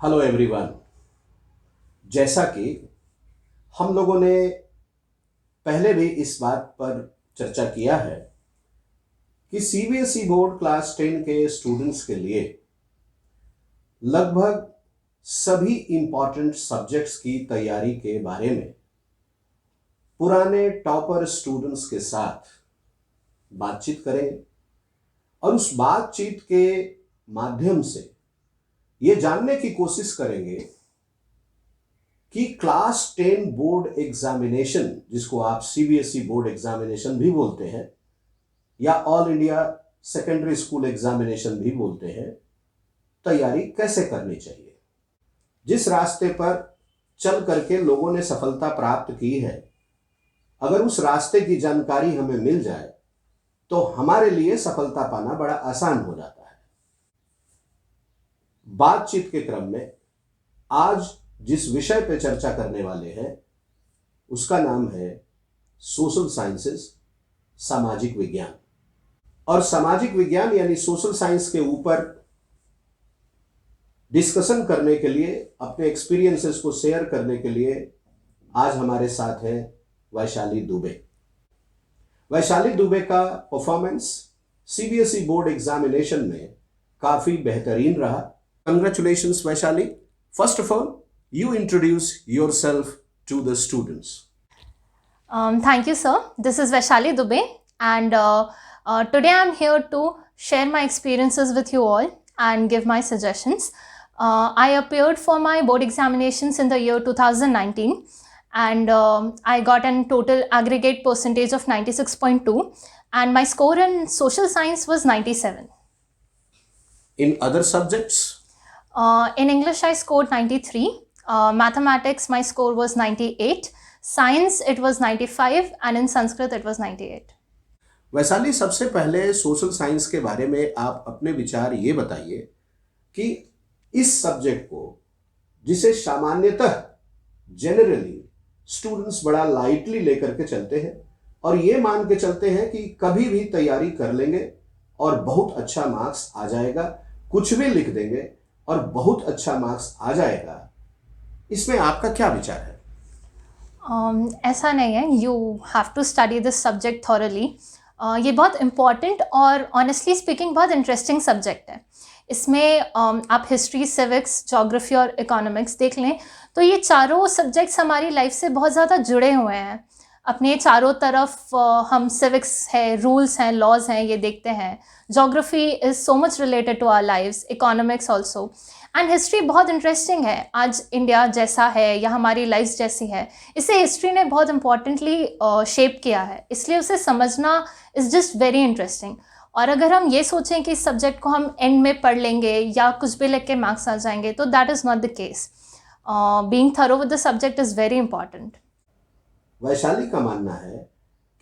Hello everyone. जैसा कि हम लोगों ने पहले भी इस बात पर चर्चा किया है कि सीबीएसई बोर्ड क्लास 10 के स्टूडेंट्स के लिए लगभग सभी इम्पॉर्टेंट सब्जेक्ट्स की तैयारी के बारे में पुराने टॉपर स्टूडेंट्स के साथ बातचीत करेंगे और उस बातचीत के माध्यम से ये जानने की कोशिश करेंगे कि क्लास 10 बोर्ड एग्जामिनेशन, जिसको आप सीबीएसई बोर्ड एग्जामिनेशन भी बोलते हैं या all India secondary school examination भी बोलते हैं, तैयारी कैसे करनी चाहिए। जिस रास्ते पर चल करके लोगों ने सफलता प्राप्त की है, अगर उस रास्ते की जानकारी हमें मिल जाए तो हमारे लिए सफलता पाना बड़ा आसान हो जाता है। बातचीत के क्रम में आज जिस विषय पर चर्चा करने वाले हैं उसका नाम है सोशल साइंसेस, सामाजिक विज्ञान। और सामाजिक विज्ञान यानी सोशल साइंस के ऊपर डिस्कशन करने के लिए, अपने एक्सपीरियंसेस को शेयर करने के लिए आज हमारे साथ है वैशाली दुबे। वैशाली दुबे का परफॉर्मेंस सीबीएसई बोर्ड एग्जामिनेशन में काफी बेहतरीन रहा। Congratulations Vaishali. First of all, you introduce yourself to the students. Thank you, sir. This is Vaishali Dubey, and today I'm here to share my experiences with you all and give my suggestions. I appeared for my board examinations in the year 2019, and I got a total aggregate percentage of 96.2, and my score in social science was 97. In other subjects? In English, I scored 93. Mathematics, my score was 98. Science, it was 95, and in Sanskrit, it was 98. Vaishali, सबसे पहले social science के बारे में आप अपने विचार ये बताइए कि इस सब्जेक्ट को, जिसे सामान्यतः जनरली स्टूडेंट्स बड़ा लाइटली लेकर के चलते हैं और ये मान के चलते हैं कि कभी भी तैयारी कर लेंगे और बहुत अच्छा मार्क्स आ जाएगा, कुछ भी लिख देंगे और बहुत अच्छा मार्क्स आ जाएगा, इसमें आपका क्या विचार है? ऐसा नहीं है। You have to study this subject thoroughly. ये बहुत इम्पॉर्टेंट और ऑनेस्टली स्पीकिंग बहुत इंटरेस्टिंग सब्जेक्ट है। इसमें आप हिस्ट्री, सिविक्स, जोग्राफी और इकोनॉमिक्स देख लें तो ये चारों सब्जेक्ट्स हमारी लाइफ से बहुत ज़्यादा जुड़े हुए हैं। अपने चारों तरफ हम सिविक्स है, रूल्स हैं, लॉज हैं, ये देखते हैं। Geography is so much related to our lives, economics also, and history बहुत इंटरेस्टिंग है। आज इंडिया जैसा है या हमारी लाइफ जैसी है, इसे हिस्ट्री ने बहुत इंपॉर्टेंटली शेप किया है, इसलिए उसे समझना इज़ जस्ट वेरी इंटरेस्टिंग। और अगर हम ये सोचें कि इस सब्जेक्ट को हम एंड में पढ़ लेंगे या कुछ भी लिख के मार्क्स आ जाएंगे, तो that is not the case. Being thorough with the subject is very important. Vaishali का मानना है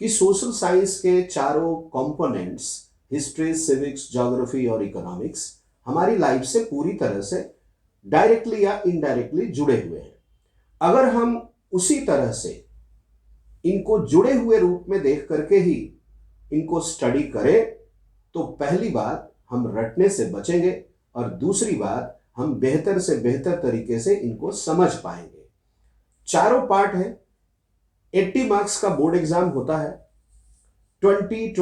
कि सोशल साइंस के चारों कंपोनेंट्स, हिस्ट्री, सिविक्स, ज्योग्राफी और इकोनॉमिक्स, हमारी लाइफ से पूरी तरह से डायरेक्टली या इनडायरेक्टली जुड़े हुए हैं। अगर हम उसी तरह से इनको जुड़े हुए रूप में देख करके ही इनको स्टडी करें तो पहली बात, हम रटने से बचेंगे और दूसरी बात, हम बेहतर से बेहतर तरीके से इनको समझ पाएंगे। चारों पार्ट है। 80 मार्क्स का बोर्ड एग्जाम होता है। 20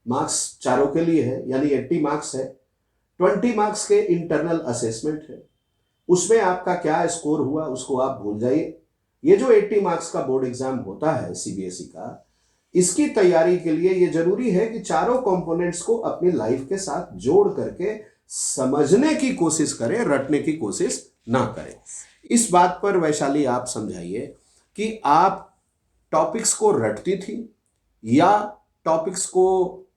मार्क्स चारों के लिए है, यानी 80 मार्क्स है। 20 मार्क्स के इंटरनल असेसमेंट है, उसमें आपका क्या स्कोर हुआ उसको आप भूल जाइए। ये जो 80 मार्क्स का बोर्ड एग्जाम होता है सीबीएसई का, इसकी तैयारी के लिए ये जरूरी है कि चारों कंपोनेंट्स को अपनी लाइफ के साथ जोड़ करके समझने की कोशिश करें, रटने की कोशिश ना करें। इस बात पर वैशाली आप समझाइए कि आप टॉपिक्स को रटती थी या टॉपिक्स को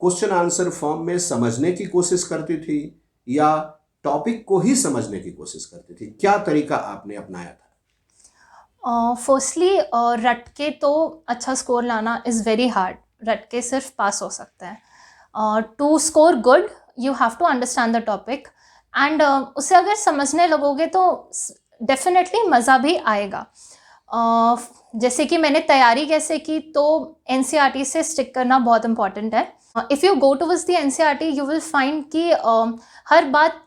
क्वेश्चन आंसर फॉर्म में समझने की कोशिश करती थी या टॉपिक को ही समझने की कोशिश करती थी? क्या तरीका आपने अपनाया था? फर्स्टली रट के तो अच्छा स्कोर लाना इज़ वेरी हार्ड। रट के सिर्फ पास हो सकते हैं। To score good you have to understand the topic, and उसे अगर समझने लगोगे तो डेफिनेटली मज़ा भी आएगा। जैसे कि मैंने तैयारी कैसे की, तो एनसीईआरटी से स्टिक करना बहुत इंपॉर्टेंट है. If you go towards the NCERT you will find कि हर बात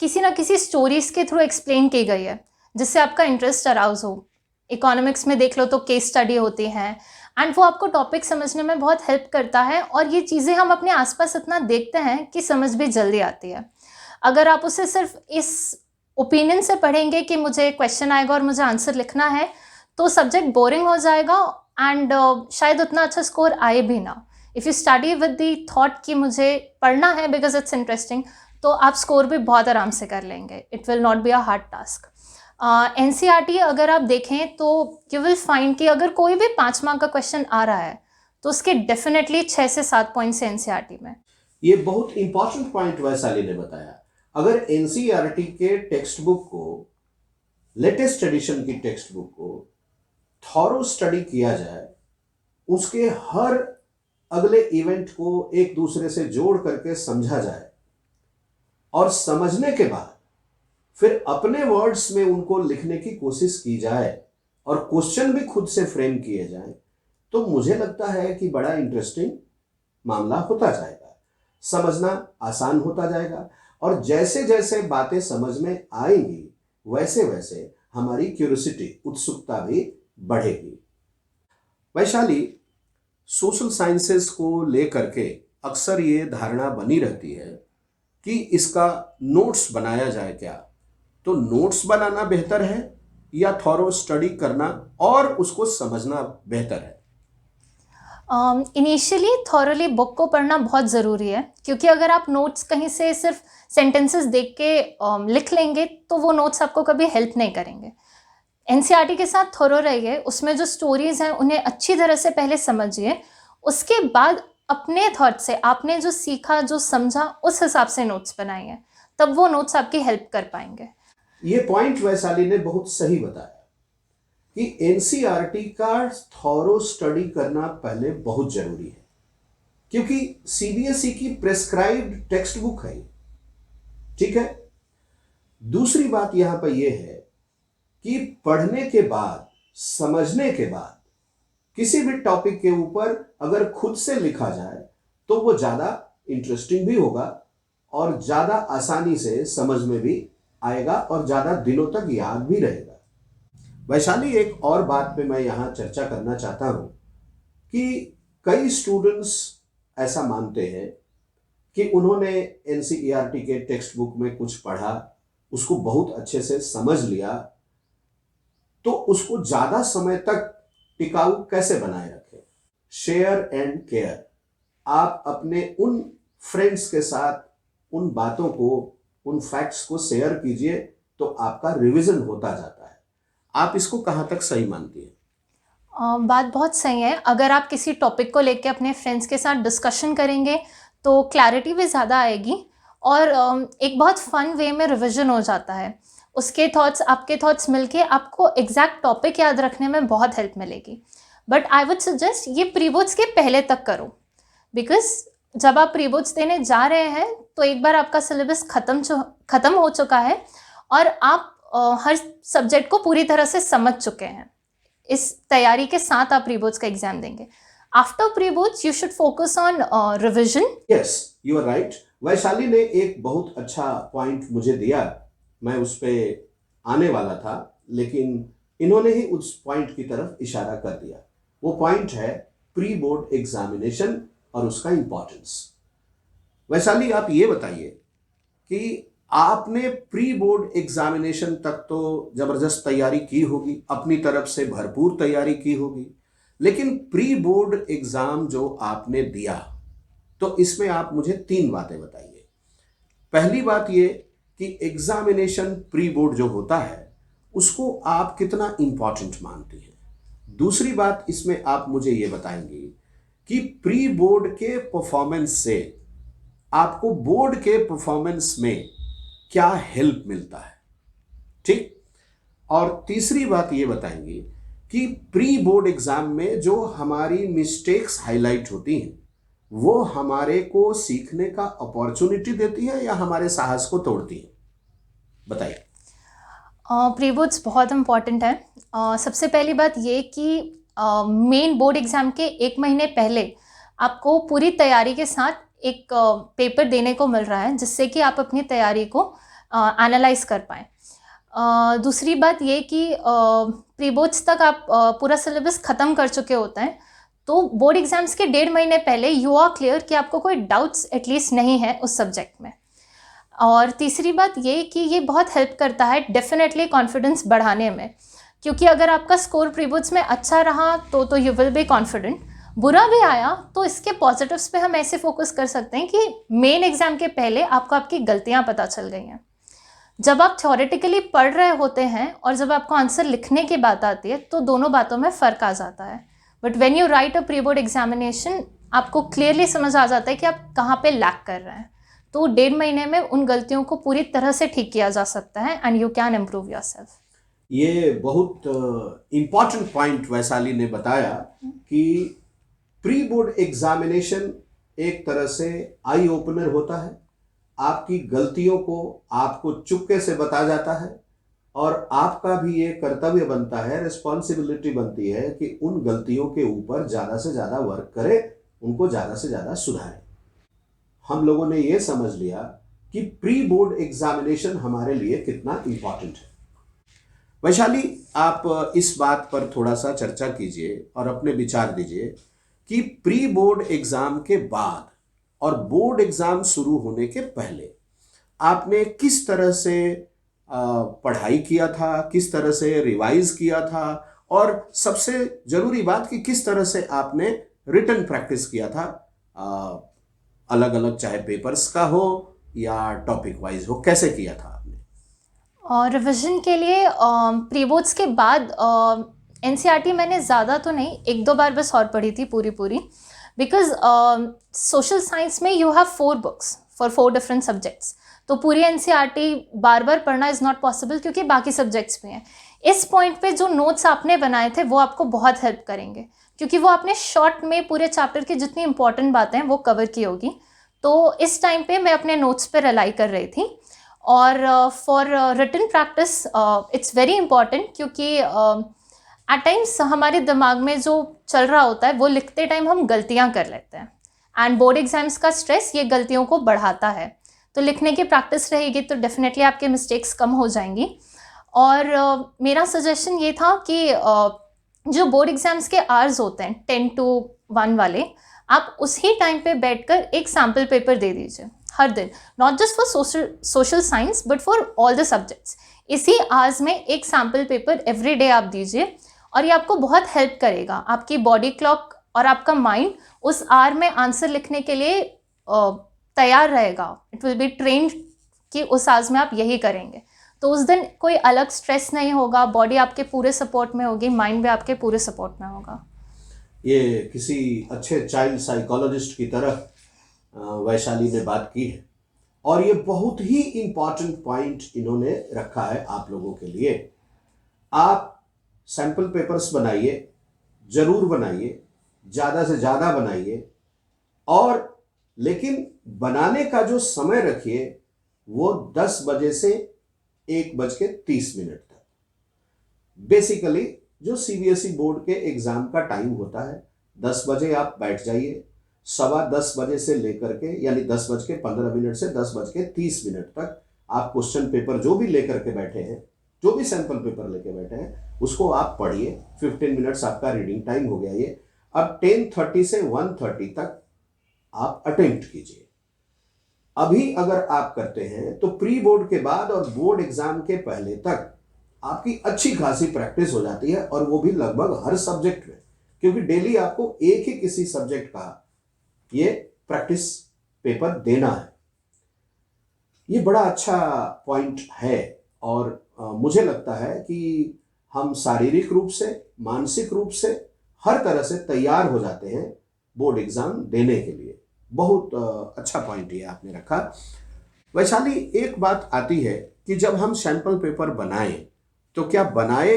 किसी ना किसी स्टोरीज के थ्रू एक्सप्लेन की गई है जिससे आपका इंटरेस्ट अराउज हो. इकोनॉमिक्स में देख लो तो केस स्टडी होती है एंड वो आपको टॉपिक समझने में बहुत हेल्प करता है, और ये चीज़ें हम अपने आसपास इतना देखते हैं कि समझ भी जल्दी आती है. अगर आप उसे सिर्फ इस ओपिनियन से पढ़ेंगे कि मुझे क्वेश्चन आएगा और मुझे आंसर लिखना है, तो सब्जेक्ट बोरिंग हो जाएगा एंड शायद उतना अच्छा स्कोर आए भी ना. If you study with the thought कि मुझे पढ़ना है बिकॉज इट्स इंटरेस्टिंग, तो आप स्कोर भी बहुत आराम से कर लेंगे. It will not be a hard task. NCERT अगर आप देखें तो यू विल फाइंड कि अगर कोई भी 5 मार्क का क्वेश्चन आ रहा है तो उसके डेफिनेटली 6 से 7 पॉइंट्स हैं एनसीईआरटी में. ये बहुत इंपॉर्टेंट पॉइंट वैशाली ने बताया. अगर एनसीईआरटी के टेक्स्ट बुक को, लेटेस्ट एडिशन की टेक्स्ट बुक को थॉरो स्टडी किया जाए, उसके हर अगले इवेंट को एक दूसरे से जोड़ करके समझा जाए और समझने के बाद फिर अपने वर्ड्स में उनको लिखने की कोशिश की जाए और क्वेश्चन भी खुद से फ्रेम किए जाएं, तो मुझे लगता है कि बड़ा इंटरेस्टिंग मामला होता जाएगा, समझना आसान होता जाएगा, और जैसे जैसे बातें समझ में आएंगी वैसे वैसे हमारी क्यूरियोसिटी, उत्सुकता भी बढ़ेगी. वैशाली, सोशल साइंसेस को लेकर के अक्सर ये धारणा बनी रहती है कि इसका नोट्स बनाया जाए क्या. तो नोट्स बनाना बेहतर है या थॉरो स्टडी करना और उसको समझना बेहतर है? इनिशियली थॉरली बुक को पढ़ना बहुत ज़रूरी है, क्योंकि अगर आप नोट्स कहीं से सिर्फ सेंटेंसेस देख के लिख लेंगे तो वो नोट्स आपको कभी हेल्प नहीं करेंगे. एनसीईआरटी के साथ थोरो रहिए, उसमें जो स्टोरीज हैं उन्हें अच्छी तरह से पहले समझिए, उसके बाद अपने थॉट से आपने जो सीखा, जो समझा, उस हिसाब से नोट्स बनाइए, तब वो नोट्स आपकी हेल्प कर पाएंगे. ये पॉइंट वैशाली ने बहुत सही बताया कि एनसीईआरटी का थॉरो स्टडी करना पहले बहुत जरूरी है, क्योंकि सीबीएसई की प्रेस्क्राइब्ड टेक्स्ट बुक है. ठीक है. दूसरी बात यहां पर यह है कि पढ़ने के बाद, समझने के बाद किसी भी टॉपिक के ऊपर अगर खुद से लिखा जाए तो वो ज्यादा इंटरेस्टिंग भी होगा और ज्यादा आसानी से समझ में भी आएगा और ज्यादा दिनों तक याद भी रहेगा. वैशाली, एक और बात पे मैं यहां चर्चा करना चाहता हूं कि कई स्टूडेंट्स ऐसा मानते हैं कि उन्होंने एनसीईआरटी के टेक्स्ट बुक में कुछ पढ़ा, उसको बहुत अच्छे से समझ लिया, तो उसको ज्यादा समय तक टिकाऊ कैसे बनाए रखें. Share and care. आप अपने उन फ्रेंड्स के साथ उन बातों को, उन फैक्ट्स को शेयर कीजिए तो आपका रिवीजन होता जाता है. आप इसको कहां तक सही मानती है? बात बहुत सही है. अगर आप किसी टॉपिक को लेके अपने फ्रेंड्स के साथ डिस्कशन करेंगे तो क्लैरिटी भी ज़्यादा आएगी और एक बहुत फन वे में रिवीजन हो जाता है. उसके थॉट्स, आपके थॉट्स मिलके आपको एग्जैक्ट टॉपिक याद रखने में बहुत हेल्प मिलेगी. बट आई वुड सजेस्ट ये प्री बोर्ड्स के पहले तक करो, बिकॉज जब आप प्री बोर्ड्स देने जा रहे हैं तो एक बार आपका सिलेबस ख़त्म हो चुका है और आप हर सब्जेक्ट को पूरी तरह से समझ चुके हैं. इस तैयारी के साथ आप प्री बोर्ड्स का एग्जाम देंगे. After pre boards you should focus on revision. Yes, you are right. Vaishali ने एक बहुत अच्छा पॉइंट मुझे दिया, मैं उस पर आने वाला था, लेकिन इन्होंने ही उस पॉइंट की तरफ इशारा कर दिया. वो पॉइंट है प्री बोर्ड एग्जामिनेशन और उसका इंपॉर्टेंस. वैशाली, आप ये बताइए कि आपने प्री बोर्ड एग्जामिनेशन तक तो जबरदस्त तैयारी की होगी, अपनी तरफ से भरपूर तैयारी की होगी, लेकिन प्री बोर्ड एग्जाम जो आपने दिया, तो इसमें आप मुझे 3 बातें बताइए. पहली बात ये कि एग्जामिनेशन प्री बोर्ड जो होता है उसको आप कितना इंपॉर्टेंट मानती हैं. दूसरी बात इसमें आप मुझे ये बताएंगी कि प्री बोर्ड के परफॉर्मेंस से आपको बोर्ड के परफॉर्मेंस में क्या हेल्प मिलता है. ठीक. और तीसरी बात ये बताएंगी कि प्री बोर्ड एग्जाम में जो हमारी मिस्टेक्स हाईलाइट होती हैं वो हमारे को सीखने का अपॉर्चुनिटी देती है या हमारे साहस को तोड़ती है. बताइए. प्री बोर्ड्स बहुत इम्पॉर्टेंट है। सबसे पहली बात ये कि मेन बोर्ड एग्ज़ाम के 1 महीने पहले आपको पूरी तैयारी के साथ एक पेपर देने को मिल रहा है, जिससे कि आप अपनी तैयारी को एनालाइज कर पाएँ। दूसरी बात ये कि प्री बोर्ड्स तक आप पूरा सिलेबस ख़त्म कर चुके होते हैं, तो बोर्ड एग्ज़ाम्स के 1.5 महीने पहले यू आर क्लियर कि आपको कोई डाउट्स एटलीस्ट नहीं है उस सब्जेक्ट में। और तीसरी बात ये कि ये बहुत हेल्प करता है डेफिनेटली कॉन्फिडेंस बढ़ाने में, क्योंकि अगर आपका स्कोर प्री बोर्ड्स में अच्छा रहा तो यू विल बी कॉन्फिडेंट। बुरा भी आया तो इसके पॉजिटिव्स पे हम ऐसे फोकस कर सकते हैं कि मेन एग्ज़ाम के पहले आपको आपकी गलतियां पता चल गई हैं। जब आप थ्योरेटिकली पढ़ रहे होते हैं और जब आपको आंसर लिखने की बात आती है तो दोनों बातों में फ़र्क आ जाता है। But when you right a pre board examination, आपको क्लियरली समझ आ जाता है कि आप कहाँ पे लैक कर रहे हैं। तो 1.5 महीने में उन गलतियों को पूरी तरह से ठीक किया जा सकता है and you can improve yourself. ये बहुत इम्पॉर्टेंट पॉइंट वैशाली ने बताया कि प्री बोर्ड एग्जामिनेशन एक तरह से आई ओपनर होता है। आपकी गलतियों को आपको चुपके से बता जाता है और आपका भी ये कर्तव्य बनता है, रिस्पॉन्सिबिलिटी बनती है कि उन गलतियों के ऊपर ज़्यादा से ज़्यादा वर्क करें, उनको ज़्यादा से ज़्यादा सुधारें। हम लोगों ने ये समझ लिया कि प्री बोर्ड एग्जामिनेशन हमारे लिए कितना इम्पॉर्टेंट है। वैशाली, आप इस बात पर थोड़ा सा चर्चा कीजिए और अपने विचार दीजिए कि प्री बोर्ड एग्जाम के बाद और बोर्ड एग्जाम शुरू होने के पहले आपने किस तरह से पढ़ाई किया था, किस तरह से रिवाइज किया था, और सबसे जरूरी बात कि किस तरह से आपने रिटन प्रैक्टिस किया था, अलग अलग चाहे पेपर्स का हो या टॉपिक वाइज हो, कैसे किया था आपने? और रिविजन के लिए प्री बोर्ड्स के बाद एनसीईआरटी मैंने ज़्यादा तो नहीं, 1-2 बार बस और पढ़ी थी पूरी, बिकॉज सोशल साइंस में you have 4 books for 4 different subjects, तो पूरी एनसीईआरटी बार बार पढ़ना इज़ नॉट पॉसिबल क्योंकि बाकी सब्जेक्ट्स भी हैं। इस पॉइंट पे जो नोट्स आपने बनाए थे वो आपको बहुत हेल्प करेंगे, क्योंकि वो आपने शॉर्ट में पूरे चैप्टर की जितनी इंपॉर्टेंट बातें हैं वो कवर की होगी। तो इस टाइम पे मैं अपने नोट्स पे रिलाई कर रही थी। और for written practice it's very important, क्योंकि एट टाइम्स हमारे दिमाग में जो चल रहा होता है वो लिखते टाइम हम गलतियां कर लेते हैं, एंड बोर्ड एग्जाम्स का स्ट्रेस ये गलतियों को बढ़ाता है। तो लिखने की प्रैक्टिस रहेगी तो डेफिनेटली आपके मिस्टेक्स कम हो जाएंगी। और मेरा सजेशन ये था कि जो बोर्ड एग्जाम्स के आवर्स होते हैं 10 to 1 वाले, आप उसी टाइम पे बैठकर एक सैम्पल पेपर दे दीजिए हर दिन, not just for social science but for all the subjects. इसी आवर्स में एक सैम्पल पेपर एवरी डे आप दीजिए और ये आपको बहुत हेल्प करेगा। आपकी बॉडी क्लॉक और आपका माइंड उस आवर में आंसर लिखने के लिए तैयार रहेगा। इट विल बी ट्रेन्ड कि उस आवर्स में आप यही करेंगे, तो उस दिन कोई अलग स्ट्रेस नहीं होगा, बॉडी आपके पूरे सपोर्ट में होगी, माइंड भी आपके पूरे सपोर्ट में होगा। ये किसी अच्छे चाइल्ड साइकोलॉजिस्ट की तरह वैशाली ने बात की है, और ये बहुत ही इम्पॉर्टेंट पॉइंट इन्होंने रखा है आप लोगों के लिए। आप सैंपल पेपर्स बनाइए, जरूर बनाइए, ज़्यादा से ज़्यादा बनाइए, और लेकिन बनाने का जो समय रखिए वो 10 बजे से 1:30 तक। बेसिकली जो सीबीएसई बोर्ड के एग्जाम का टाइम होता है 10 बजे आप बैठ जाइए, 10:15 बजे से लेकर के यानी 10:15 से 10:30 तक आप क्वेश्चन पेपर जो भी लेकर के बैठे हैं, जो भी सैंपल पेपर लेके बैठे हैं, उसको आप पढ़िए। 15 मिनट्स आपका रीडिंग टाइम हो गया ये। अब 10:30 से 1:30 तक आप अटेम्प्ट कीजिए। अभी अगर आप करते हैं तो प्री बोर्ड के बाद और बोर्ड एग्जाम के पहले तक आपकी अच्छी खासी प्रैक्टिस हो जाती है, और वो भी लगभग हर सब्जेक्ट में, क्योंकि डेली आपको एक ही किसी सब्जेक्ट का ये प्रैक्टिस पेपर देना है। ये बड़ा अच्छा पॉइंट है, और मुझे लगता है कि हम शारीरिक रूप से, मानसिक रूप से, हर तरह से तैयार हो जाते हैं बोर्ड एग्जाम देने के लिए। बहुत अच्छा पॉइंट ये आपने रखा। वैशाली, एक बात आती है कि जब हम सैंपल पेपर बनाएं तो क्या बनाए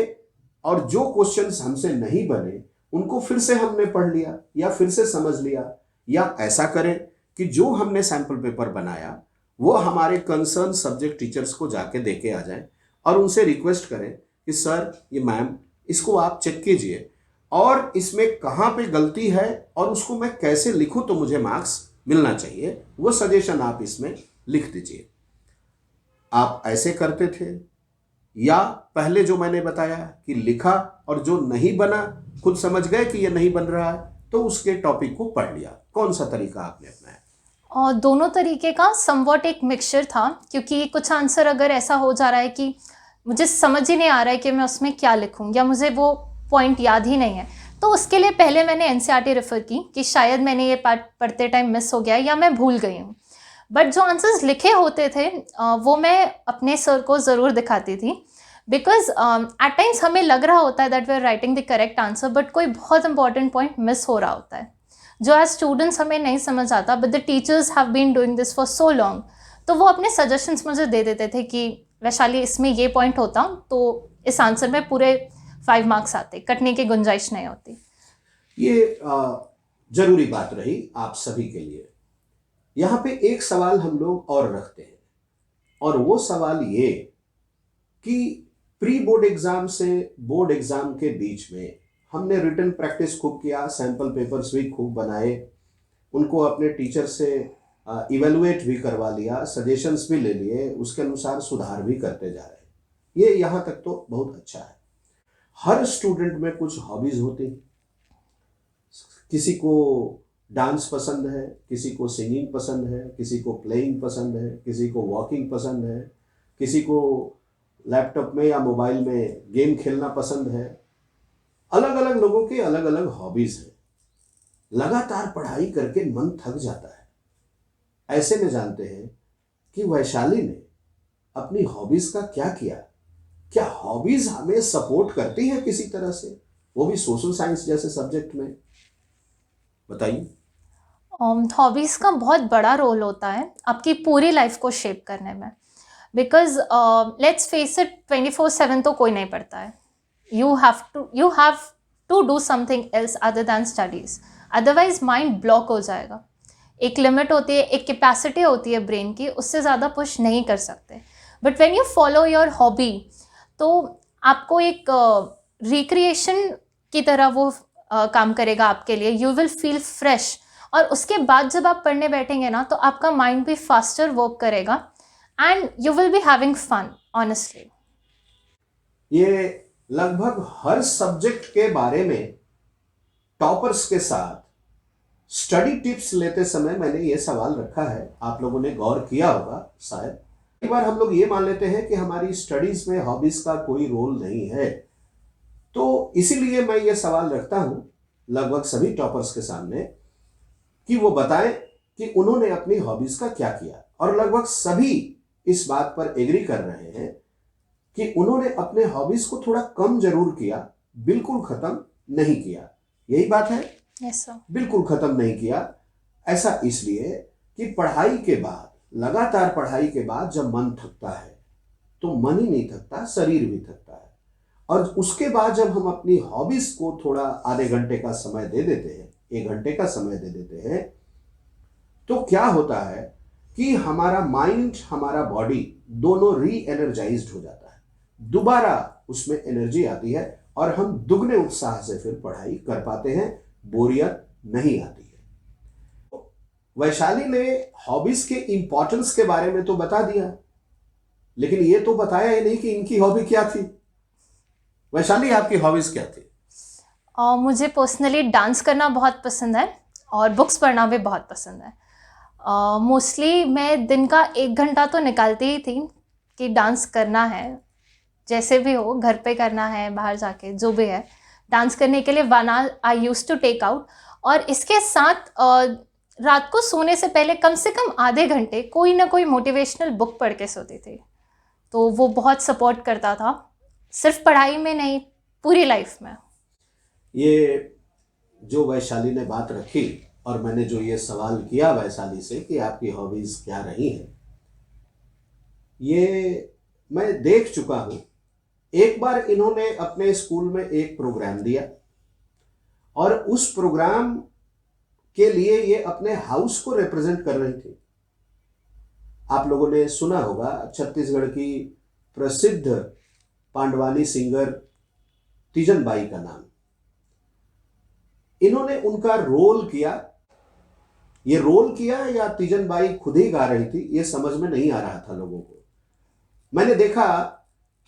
और जो क्वेश्चंस हमसे नहीं बने उनको फिर से हमने पढ़ लिया या फिर से समझ लिया, या ऐसा करें कि जो हमने सैंपल पेपर बनाया वो हमारे कंसर्न सब्जेक्ट टीचर्स को जाके दे के आ जाएं, और उनसे रिक्वेस्ट करें कि सर, ये मैम, इसको आप चेक कीजिए और इसमें कहाँ पे गलती है और उसको मैं कैसे लिखूं तो मुझे मार्क्स मिलना चाहिए, वो सजेशन आप इसमें लिख दीजिए। आप ऐसे करते थे या पहले जो मैंने बताया कि लिखा और जो नहीं बना खुद समझ गए कि ये नहीं बन रहा है तो उसके टॉपिक को पढ़ लिया? कौन सा तरीका आपने अपनाया? और दोनों तरीके का समवॉट एक मिक्सचर था, क्योंकि कुछ आंसर अगर ऐसा हो जा रहा है कि मुझे समझ ही नहीं आ रहा है कि मैं उसमें क्या लिखूं या मुझे वो पॉइंट याद ही नहीं है, तो उसके लिए पहले मैंने एनसीईआरटी रेफ़र की कि शायद मैंने ये पार्ट पढ़ते टाइम मिस हो गया या मैं भूल गई हूँ। बट जो आंसर्स लिखे होते थे वो मैं अपने सर को ज़रूर दिखाती थी, बिकॉज एट टाइम्स हमें लग रहा होता है that we are writing the correct answer, but कोई बहुत इंपॉर्टेंट पॉइंट मिस हो रहा होता है जो एज स्टूडेंट्स हमें नहीं समझ आता, but the teachers have been doing this for so long. तो वो अपने सजेशंस मुझे दे देते थे कि वैशाली, इसमें ये पॉइंट होता तो इस आंसर में पूरे 5 मार्क्स आते, कटने की गुंजाइश नहीं होती। ये जरूरी बात रही आप सभी के लिए। यहाँ पे एक सवाल हम लोग और रखते हैं, और वो सवाल ये कि प्री बोर्ड एग्जाम से बोर्ड एग्जाम के बीच में हमने रिटन प्रैक्टिस खूब किया, सैंपल पेपर्स भी खूब बनाए, उनको अपने टीचर से इवेलुएट भी करवा लिया, सजेशंस भी ले लिए, उसके अनुसार सुधार भी करते जा रहे हैं। ये यहाँ तक तो बहुत अच्छा है। हर स्टूडेंट में कुछ हॉबीज होती हैं। किसी को डांस पसंद है, किसी को सिंगिंग पसंद है, किसी को प्लेइंग पसंद है, किसी को वॉकिंग पसंद है, किसी को लैपटॉप में या मोबाइल में गेम खेलना पसंद है। अलग अलग लोगों के अलग अलग हॉबीज हैं। लगातार पढ़ाई करके मन थक जाता है। ऐसे में जानते हैं कि वैशाली ने अपनी हॉबीज का क्या किया। क्या हॉबीज हमें सपोर्ट करती है किसी तरह से, वो भी सोशल साइंस जैसे सब्जेक्ट में? बताइए। हॉबीज़ का बहुत बड़ा रोल होता है आपकी पूरी लाइफ को शेप करने में, बिकॉज लेट्स फेस इट, 24/7 तो कोई नहीं पढ़ता है। You have to do something else other than studies, otherwise mind block हो जाएगा। एक लिमिट होती है, एक कैपेसिटी होती है ब्रेन की, उससे ज़्यादा पुश नहीं कर सकते। But when you follow your hobby, तो आपको एक रिक्रिएशन की तरह वो काम करेगा आपके लिए। यू विल फील फ्रेश, और उसके बाद जब आप पढ़ने बैठेंगे ना, तो आपका माइंड भी फास्टर वर्क करेगा and you will be having fun, honestly. ये लगभग हर सब्जेक्ट के बारे में टॉपर्स के साथ स्टडी टिप्स लेते समय मैंने ये सवाल रखा है, आप लोगों ने गौर किया होगा शायद। कई बार हम लोग ये मान लेते हैं कि हमारी स्टडीज में हॉबीज का कोई रोल नहीं है, तो इसीलिए मैं ये सवाल रखता हूं लगभग सभी टॉपर्स के सामने कि वो बताएं कि उन्होंने अपनी हॉबीज का क्या किया। और लगभग सभी इस बात पर एग्री कर रहे हैं कि उन्होंने अपने हॉबीज को थोड़ा कम जरूर किया, बिल्कुल खत्म नहीं किया। यही बात है? Yes sir. बिल्कुल खत्म नहीं किया। ऐसा इसलिए कि पढ़ाई के बाद, लगातार पढ़ाई के बाद जब मन थकता है तो मन ही नहीं थकता, शरीर भी थकता है। और उसके बाद जब हम अपनी हॉबीज को थोड़ा आधे घंटे का समय दे देते हैं, 1 घंटे का समय दे देते हैं, तो क्या होता है कि हमारा माइंड, हमारा बॉडी दोनों री एनर्जाइज्ड हो जाता है, दोबारा उसमें एनर्जी आती है और हम दुगने उत्साह से फिर पढ़ाई कर पाते हैं, बोरियत नहीं आती है। वैशाली ने हॉबीज के इंपॉर्टेंस के बारे में तो बता दिया, लेकिन ये तो बताया ही नहीं कि इनकी हॉबी क्या थी। वैशाली, आपकी हॉबीज क्या थी? मुझे पर्सनली डांस करना बहुत पसंद है और बुक्स पढ़ना भी बहुत पसंद है। मोस्टली मैं दिन का 1 घंटा तो निकालती ही थी कि डांस करना है, जैसे भी हो, घर पे करना है, बाहर जाके, जो भी है, डांस करने के लिए 1 hour I used to take out. और इसके साथ रात को सोने से पहले कम से कम आधे घंटे कोई ना कोई मोटिवेशनल बुक पढ़ के सोती थी। तो वो बहुत सपोर्ट करता था, सिर्फ पढ़ाई में नहीं, पूरी लाइफ में। ये जो वैशाली ने बात रखी और मैंने जो ये सवाल किया वैशाली से कि आपकी हॉबीज क्या रही हैं, ये मैं देख चुका हूं। एक बार इन्होंने अपने स्कूल में एक प्रोग्राम दिया और उस प्रोग्राम के लिए ये अपने हाउस को रिप्रेजेंट कर रही थी। आप लोगों ने सुना होगा छत्तीसगढ़ की प्रसिद्ध पांडवानी सिंगर तीजन बाई का नाम। इन्होंने उनका रोल किया, ये रोल किया या तीजन बाई खुद ही गा रही थी, ये समझ में नहीं आ रहा था लोगों को। मैंने देखा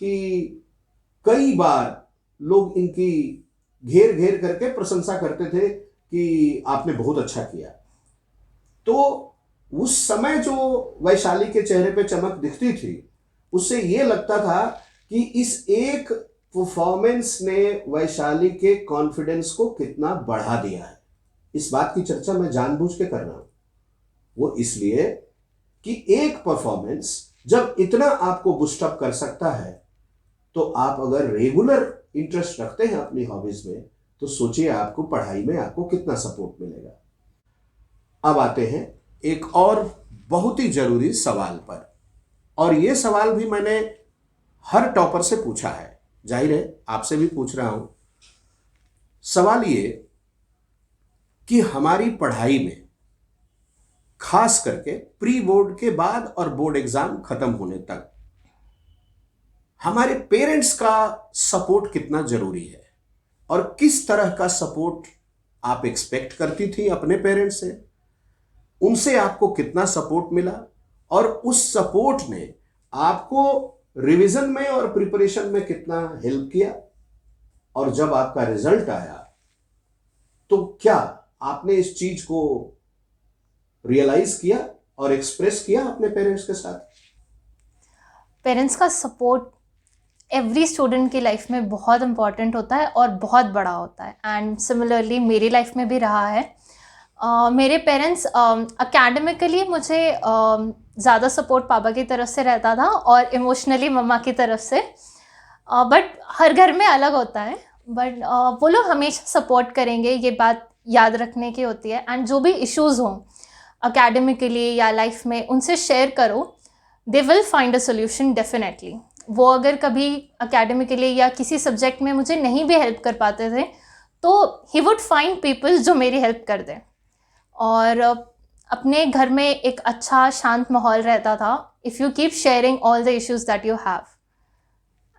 कि कई बार लोग इनकी घेर घेर करके प्रशंसा करते थे कि आपने बहुत अच्छा किया। तो उस समय जो वैशाली के चेहरे पे चमक दिखती थी, उससे ये लगता था कि इस एक परफॉर्मेंस ने वैशाली के कॉन्फिडेंस को कितना बढ़ा दिया है। इस बात की चर्चा मैं जानबूझ के कर रहा हूं, वो इसलिए कि एक परफॉर्मेंस जब इतना आपको बूस्टअप कर सकता है, तो आप अगर रेगुलर इंटरेस्ट रखते हैं अपनी हॉबीज में, तो सोचिए आपको पढ़ाई में आपको कितना सपोर्ट मिलेगा। अब आते हैं एक और बहुत ही जरूरी सवाल पर, और यह सवाल भी मैंने हर टॉपर से पूछा है, जाहिर है आपसे भी पूछ रहा हूं। सवाल ये कि हमारी पढ़ाई में खास करके प्री बोर्ड के बाद और बोर्ड एग्जाम खत्म होने तक हमारे पेरेंट्स का सपोर्ट कितना जरूरी है, और किस तरह का सपोर्ट आप एक्सपेक्ट करती थी अपने पेरेंट्स से, उनसे आपको कितना सपोर्ट मिला, और उस सपोर्ट ने आपको रिवीजन में और प्रिपरेशन में कितना हेल्प किया, और जब आपका रिजल्ट आया तो क्या आपने इस चीज को रियलाइज किया और एक्सप्रेस किया अपने पेरेंट्स के साथ? पेरेंट्स का सपोर्ट एवरी स्टूडेंट की लाइफ में बहुत इंपॉर्टेंट होता है और बहुत बड़ा होता है, एंड सिमिलरली मेरी लाइफ में भी रहा है। मेरे पेरेंट्स अकेडमिकली मुझे ज़्यादा सपोर्ट पापा की तरफ से रहता था और इमोशनली मम्मा की तरफ से, बट हर घर में अलग होता है। बट वो लोग हमेशा सपोर्ट करेंगे, ये बात याद रखने की होती है। एंड जो भी इश्यूज़ हों अकेडमिकली या लाइफ में, उनसे शेयर करो, they will find a solution definitely. वो अगर कभी अकेडमिकली या किसी सब्जेक्ट में मुझे नहीं भी हेल्प कर पाते थे, तो ही वुड फाइंड पीपल जो मेरी हेल्प कर दें। और अपने घर में एक अच्छा शांत माहौल रहता था, if you keep sharing all the issues that you have.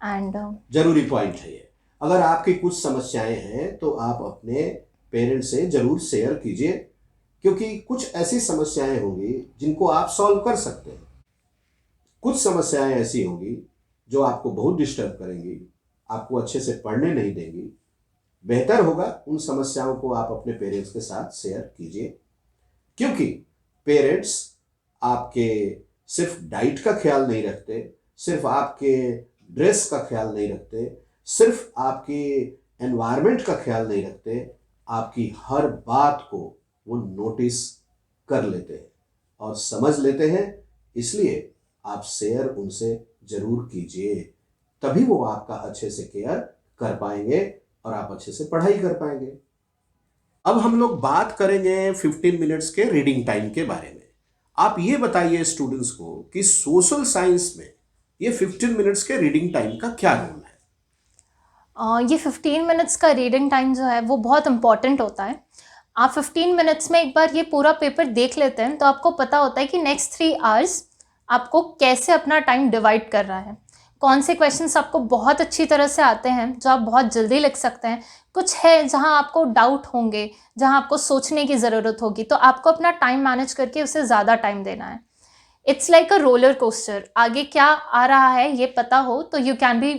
And जरूरी पॉइंट है ये। अगर आपकी कुछ समस्याएं हैं तो आप अपने पेरेंट्स से जरूर शेयर कीजिए, क्योंकि कुछ ऐसी समस्याएं होंगी जिनको आप सॉल्व कर सकते हैं, कुछ समस्याएं ऐसी होंगी जो आपको बहुत डिस्टर्ब करेंगी, आपको अच्छे से पढ़ने नहीं देंगी। बेहतर होगा उन समस्याओं को आप अपने पेरेंट्स के साथ शेयर कीजिए, क्योंकि पेरेंट्स आपके सिर्फ डाइट का ख्याल नहीं रखते, सिर्फ आपके ड्रेस का ख्याल नहीं रखते, सिर्फ आपके एनवायरनमेंट का ख्याल नहीं रखते, आपकी हर बात को वो नोटिस कर लेते हैं और समझ लेते हैं। इसलिए आप शेयर उनसे जरूर कीजिए, तभी वो आपका अच्छे से केयर कर पाएंगे और आप अच्छे से पढ़ाई कर पाएंगे। अब हम लोग बात करेंगे 15 मिनट्स के रीडिंग टाइम के बारे में। आप ये बताइए स्टूडेंट्स को कि सोशल साइंस में ये 15 मिनट्स के रीडिंग टाइम का क्या रोल है? ये 15 मिनट्स का रीडिंग टाइम जो है वो बहुत इंपॉर्टेंट होता है। आप 15 मिनट्स में एक बार ये पूरा पेपर देख लेते हैं तो आपको पता होता है कि नेक्स्ट 3 आवर्स आपको कैसे अपना टाइम डिवाइड कर रहा है, कौन से क्वेश्चंस आपको बहुत अच्छी तरह से आते हैं जो आप बहुत जल्दी लिख सकते हैं, कुछ है जहां आपको डाउट होंगे, जहां आपको सोचने की ज़रूरत होगी, तो आपको अपना टाइम मैनेज करके उसे ज़्यादा टाइम देना है। It's like a roller coaster, आगे क्या आ रहा है ये पता हो तो you can be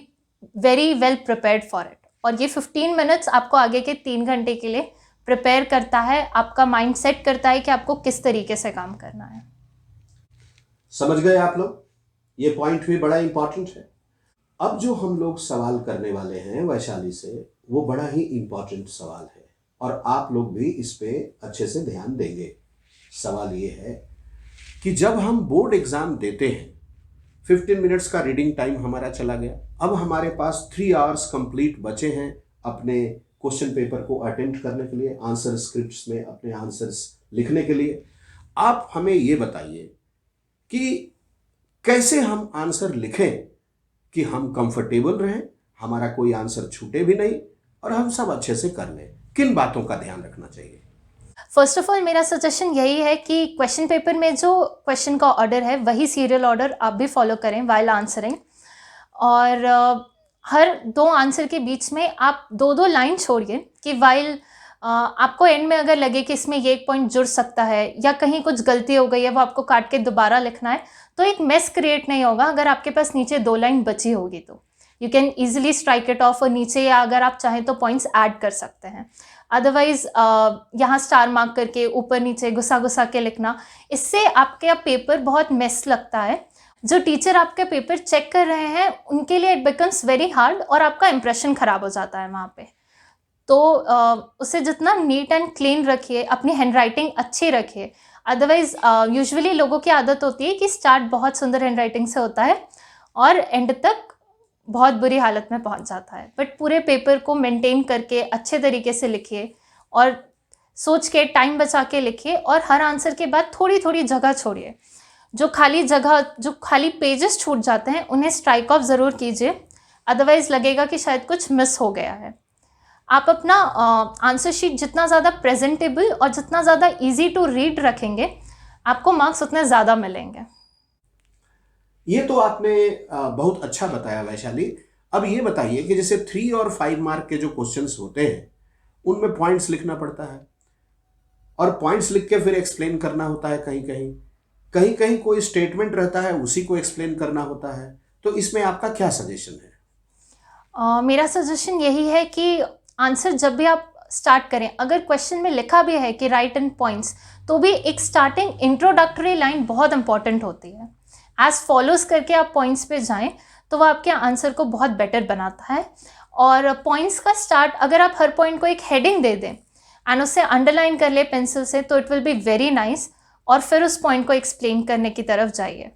very well prepared for it. और ये 15 मिनट्स आपको आगे के 3 घंटे के लिए प्रिपेयर करता है, आपका माइंड सेट करता है कि आपको किस तरीके से काम करना है। समझ गए आप लोग? ये पॉइंट भी बड़ा इंपॉर्टेंट है। अब जो हम लोग सवाल करने वाले हैं वैशाली से, वो बड़ा ही इंपॉर्टेंट सवाल है और आप लोग भी इस पे अच्छे से ध्यान देंगे। सवाल ये है कि जब हम बोर्ड एग्जाम देते हैं, 15 मिनट्स का रीडिंग टाइम हमारा चला गया, अब हमारे पास 3 आवर्स कंप्लीट बचे हैं अपने क्वेश्चन पेपर को अटेम्प्ट करने के लिए, आंसर स्क्रिप्ट्स में अपने आंसर्स लिखने के लिए। आप हमें ये बताइए कि कैसे हम आंसर लिखें कि हम कंफर्टेबल रहें, हमारा कोई आंसर छूटे भी नहीं और हम सब अच्छे से कर लें। किन बातों का ध्यान रखना चाहिए? फर्स्ट ऑफ ऑल मेरा सजेशन यही है कि क्वेश्चन पेपर में जो क्वेश्चन का ऑर्डर है वही सीरियल ऑर्डर आप भी फॉलो करें वाइल आंसरिंग। और हर दो आंसर के बीच में आप दो दो लाइन छोड़िए कि वाइल आपको एंड में अगर लगे कि इसमें ये एक पॉइंट जुड़ सकता है या कहीं कुछ गलती हो गई है, वो आपको काट के दोबारा लिखना है, तो एक मेस क्रिएट नहीं होगा। अगर आपके पास नीचे दो लाइन बची होगी तो you can easily strike it of, और नीचे या अगर आप चाहें तो पॉइंट्स ऐड कर सकते हैं। अदरवाइज यहाँ स्टार मार्क करके ऊपर नीचे घुसा घुसा के लिखना, इससे आपके पेपर बहुत मेस लगता है। जो टीचर आपके पेपर चेक कर रहे हैं उनके लिए इट बिकम्स वेरी हार्ड और आपका इंप्रेशन खराब हो जाता है वहाँ पे। तो उसे जितना नीट एंड क्लीन रखिए, अपनी हैंडराइटिंग अच्छी रखिए। अदरवाइज यूजुअली लोगों की आदत होती है कि स्टार्ट बहुत सुंदर हैंडराइटिंग से होता है और एंड तक बहुत बुरी हालत में पहुंच जाता है। बट पूरे पेपर को मेंटेन करके अच्छे तरीके से लिखिए और सोच के टाइम बचा के लिखिए, और हर आंसर के बाद थोड़ी थोड़ी जगह छोड़िए। जो खाली पेजेस छूट जाते हैं उन्हें स्ट्राइक ऑफ ज़रूर कीजिए, अदरवाइज लगेगा कि शायद कुछ मिस हो गया है। आप अपना आंसर शीट जितना ज़्यादा प्रेजेंटेबल और जितना ज़्यादा इजी टू रीड रखेंगे, आपको मार्क्स उतने ज़्यादा मिलेंगे। ये तो आपने बहुत अच्छा बताया वैशाली। अब ये बताइए कि जैसे 3 और 5 मार्क के जो क्वेश्चंस होते हैं उनमें पॉइंट्स लिखना पड़ता है, और पॉइंट्स लिख के फिर एक्सप्लेन करना होता है। कहीं कहीं कहीं कहीं कोई स्टेटमेंट रहता है, उसी को एक्सप्लेन करना होता है। तो इसमें आपका क्या सजेशन है? मेरा सजेशन यही है कि आंसर जब भी आप स्टार्ट करें, अगर क्वेश्चन में लिखा भी है कि राइट इन पॉइंट्स, तो भी एक स्टार्टिंग इंट्रोडक्टरी लाइन बहुत इंपॉर्टेंट होती है। एज फॉलोज करके आप पॉइंट्स पे जाएं तो वो आपके आंसर को बहुत बेटर बनाता है। और पॉइंट्स का स्टार्ट, अगर आप हर पॉइंट को एक हेडिंग दे दें एंड उसे अंडरलाइन कर ले पेंसिल से, तो it will be very nice. और फिर उस पॉइंट को एक्सप्लेन करने की तरफ जाइए।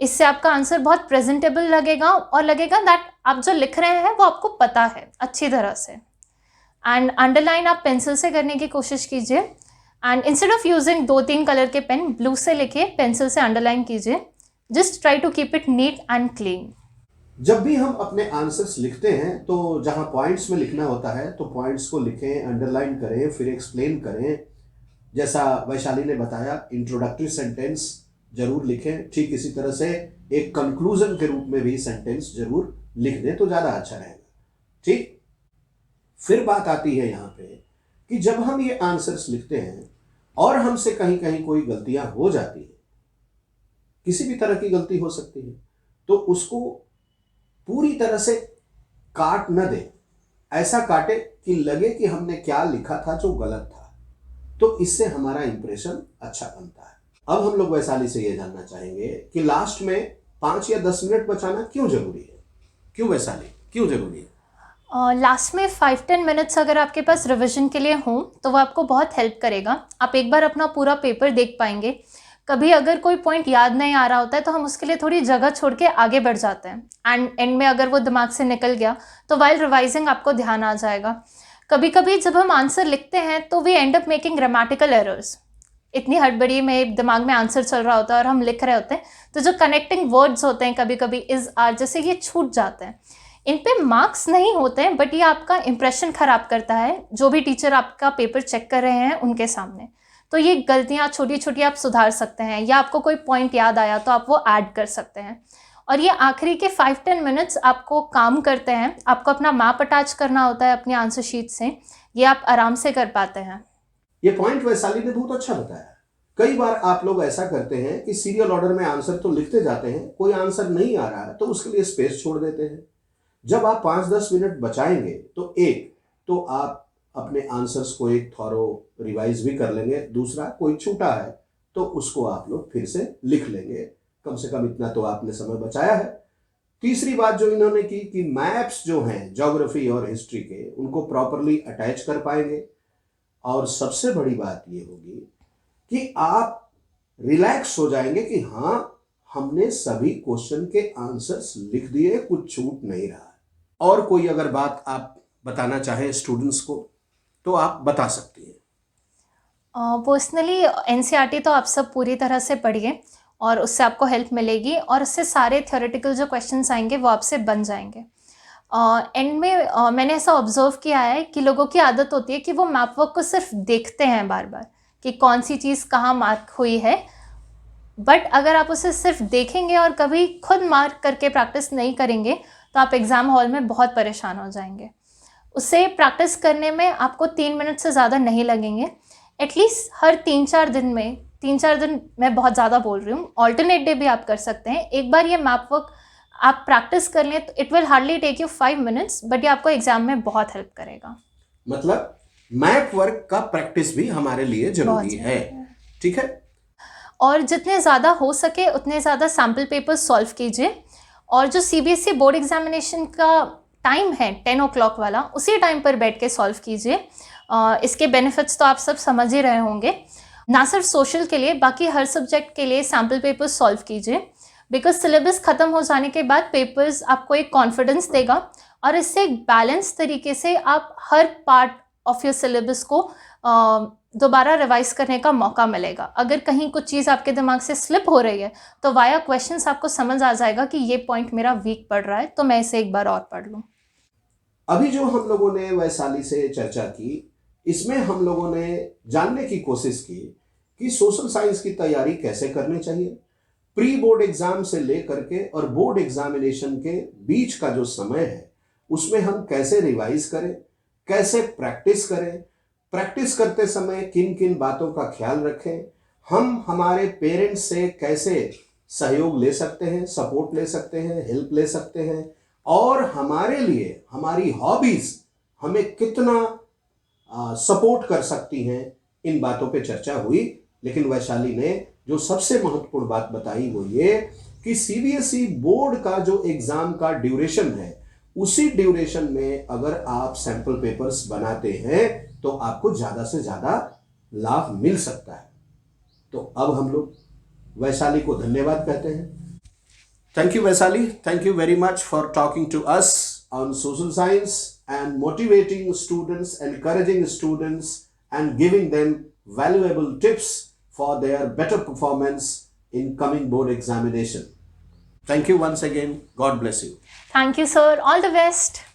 इससे आपका आंसर बहुत प्रेजेंटेबल लगेगा और लगेगा दैट आप जो लिख रहे हैं वो आपको पता है अच्छी तरह से। एंड अंडरलाइन आप पेंसिल से करने की कोशिश कीजिए, and instead of using 2-3 colour के पेन, ब्लू से लिखिए, पेंसिल से अंडरलाइन कीजिए। Just try to keep it neat and clean. जब भी हम अपने आंसर्स लिखते हैं तो जहां पॉइंट्स में लिखना होता है तो पॉइंट्स को लिखें, अंडरलाइन करें, फिर एक्सप्लेन करें। जैसा वैशाली ने बताया, इंट्रोडक्टरी सेंटेंस जरूर लिखें। ठीक इसी तरह से एक कंक्लूजन के रूप में भी सेंटेंस जरूर लिख दें तो ज़्यादा अच्छा रहेगा। ठीक। फिर बात आती है यहाँ पे कि जब हम ये आंसर्स लिखते हैं और हमसे कहीं कहीं कोई गलतियां हो जाती है, किसी भी तरह की गलती हो सकती है, तो उसको पूरी तरह से काट न दे। ऐसा काटे कि लगे कि हमने क्या लिखा था जो गलत था, तो इससे हमारा इंप्रेशन अच्छा बनता है। अब हम लोग वैशाली से ये जानना चाहेंगे कि लास्ट में 5 या 10 मिनट बचाना क्यों जरूरी है? क्यों वैशाली, क्यों जरूरी है? लास्ट में 5-10 मिनट्स अगर आपके पास रिवीजन के लिए हों तो वो आपको बहुत हेल्प करेगा। आप एक बार अपना पूरा पेपर देख पाएंगे। कभी अगर कोई पॉइंट याद नहीं आ रहा होता है तो हम उसके लिए थोड़ी जगह छोड़ के आगे बढ़ जाते हैं, एंड एंड में अगर वो दिमाग से निकल गया तो वाइल रिवाइजिंग आपको ध्यान आ जाएगा। कभी कभी जब हम आंसर लिखते हैं तो we end up making grammatical errors. इतनी हड़बड़ी में दिमाग में आंसर चल रहा होता है और हम लिख रहे होते हैं, तो जो कनेक्टिंग वर्ड्स होते हैं कभी कभी इज आर जैसे, ये छूट जाते हैं। इन पे मार्क्स नहीं होते हैं, बट ये आपका इंप्रेशन खराब करता है जो भी टीचर आपका पेपर चेक कर रहे हैं उनके सामने। तो ये गलतियाँ छोटी छोटी आप सुधार सकते हैं, या आपको कोई पॉइंट याद आया तो आप वो ऐड कर सकते हैं। और ये आखिरी के 5-10 मिनट्स आपको काम करते हैं। आपको अपना मैप अटैच करना होता है अपनी आंसर शीट से, ये आप आराम से कर पाते हैं। ये पॉइंट वैशाली ने बहुत अच्छा बताया। कई बार आप लोग ऐसा करते हैं कि सीरियल ऑर्डर में आंसर तो लिखते जाते हैं, कोई आंसर नहीं आ रहा है तो उसके लिए स्पेस छोड़ देते हैं। जब आप 5-10 मिनट बचाएंगे तो आप अपने आंसर्स को एक थॉरो रिवाइज भी कर लेंगे। दूसरा, कोई छूटा है तो उसको आप लोग फिर से लिख लेंगे। कम से कम इतना तो आपने समय बचाया है। तीसरी बात जो इन्होंने की कि मैप्स जो हैं ज्योग्राफी और हिस्ट्री के, उनको प्रॉपरली अटैच कर पाएंगे। और सबसे बड़ी बात ये होगी कि आप रिलैक्स हो जाएंगे कि हाँ, हमने सभी क्वेश्चन के आंसर्स लिख दिए, कुछ छूट नहीं रहा है। और कोई अगर बात आप बताना चाहें स्टूडेंट्स को तो आप बता सकती हैं। पर्सनली एनसीईआरटी तो आप सब पूरी तरह से पढ़िए और उससे आपको हेल्प मिलेगी, और उससे सारे थ्योरेटिकल जो क्वेश्चंस आएंगे वो आपसे बन जाएंगे। एंड में मैंने ऐसा ऑब्जर्व किया है कि लोगों की आदत होती है कि वो मैप वर्क को सिर्फ देखते हैं बार बार कि कौन सी चीज़ कहाँ मार्क हुई है, बट अगर आप उसे सिर्फ देखेंगे और कभी खुद मार्क करके प्रैक्टिस नहीं करेंगे तो आप एग्ज़ाम हॉल में बहुत परेशान हो जाएंगे। उसे प्रैक्टिस करने में आपको 3 मिनट से ज़्यादा नहीं लगेंगे। एटलीस्ट हर 3-4 दिन मैं बहुत ज़्यादा बोल रही हूँ, ऑल्टरनेट डे भी आप कर सकते हैं। एक बार ये मैप वर्क आप प्रैक्टिस कर लें तो it will hardly take you 5 minutes, but ये आपको एग्जाम में बहुत हेल्प करेगा। मतलब मैप वर्क का प्रैक्टिस भी हमारे लिए जरूरी बहुत है, ठीक है। और जितने ज़्यादा हो सके उतने ज़्यादा सैम्पल पेपर्स सॉल्व कीजिए। और जो CBSE बोर्ड एग्जामिनेशन का टाइम है 10 o'clock वाला, उसी टाइम पर बैठ के सॉल्व कीजिए। इसके बेनिफिट्स तो आप सब समझ ही रहे होंगे। ना सिर्फ सोशल के लिए, बाकी हर सब्जेक्ट के लिए सैम्पल पेपर्स सॉल्व कीजिए, बिकॉज सिलेबस ख़त्म हो जाने के बाद पेपर्स आपको एक कॉन्फिडेंस देगा और इससे एक बैलेंस तरीके से आप हर पार्ट ऑफ योर सिलेबस को दोबारा रिवाइज करने का मौका मिलेगा। अगर कहीं कुछ चीज़ आपके दिमाग से स्लिप हो रही है तो वाया क्वेश्चंस आपको समझ आ जाएगा कि ये पॉइंट मेरा वीक पड़ रहा है, तो मैं इसे एक बार और पढ़ लूँ। अभी जो हम लोगों ने वैशाली से चर्चा की, इसमें हम लोगों ने जानने की कोशिश की कि सोशल साइंस की तैयारी कैसे करनी चाहिए। प्री बोर्ड एग्जाम से लेकर के और बोर्ड एग्जामिनेशन के बीच का जो समय है उसमें हम कैसे रिवाइज करें, कैसे प्रैक्टिस करें, प्रैक्टिस करते समय किन किन बातों का ख्याल रखें, हम हमारे पेरेंट्स से कैसे सहयोग ले सकते हैं, सपोर्ट ले सकते हैं, हेल्प ले सकते हैं, और हमारे लिए हमारी हॉबीज हमें कितना सपोर्ट कर सकती हैं, इन बातों पे चर्चा हुई। लेकिन वैशाली ने जो सबसे महत्वपूर्ण बात बताई वो ये कि CBSE बोर्ड का जो एग्जाम का ड्यूरेशन है, उसी ड्यूरेशन में अगर आप सैंपल पेपर्स बनाते हैं तो आपको ज्यादा से ज्यादा लाभ मिल सकता है। तो अब हम लोग वैशाली को धन्यवाद कहते हैं। Thank you Vaishali, thank you very much for talking to us on social science and motivating students, encouraging students and giving them valuable tips for their better performance in coming board examination. Thank you once again. God bless you. Thank you, sir. All the best.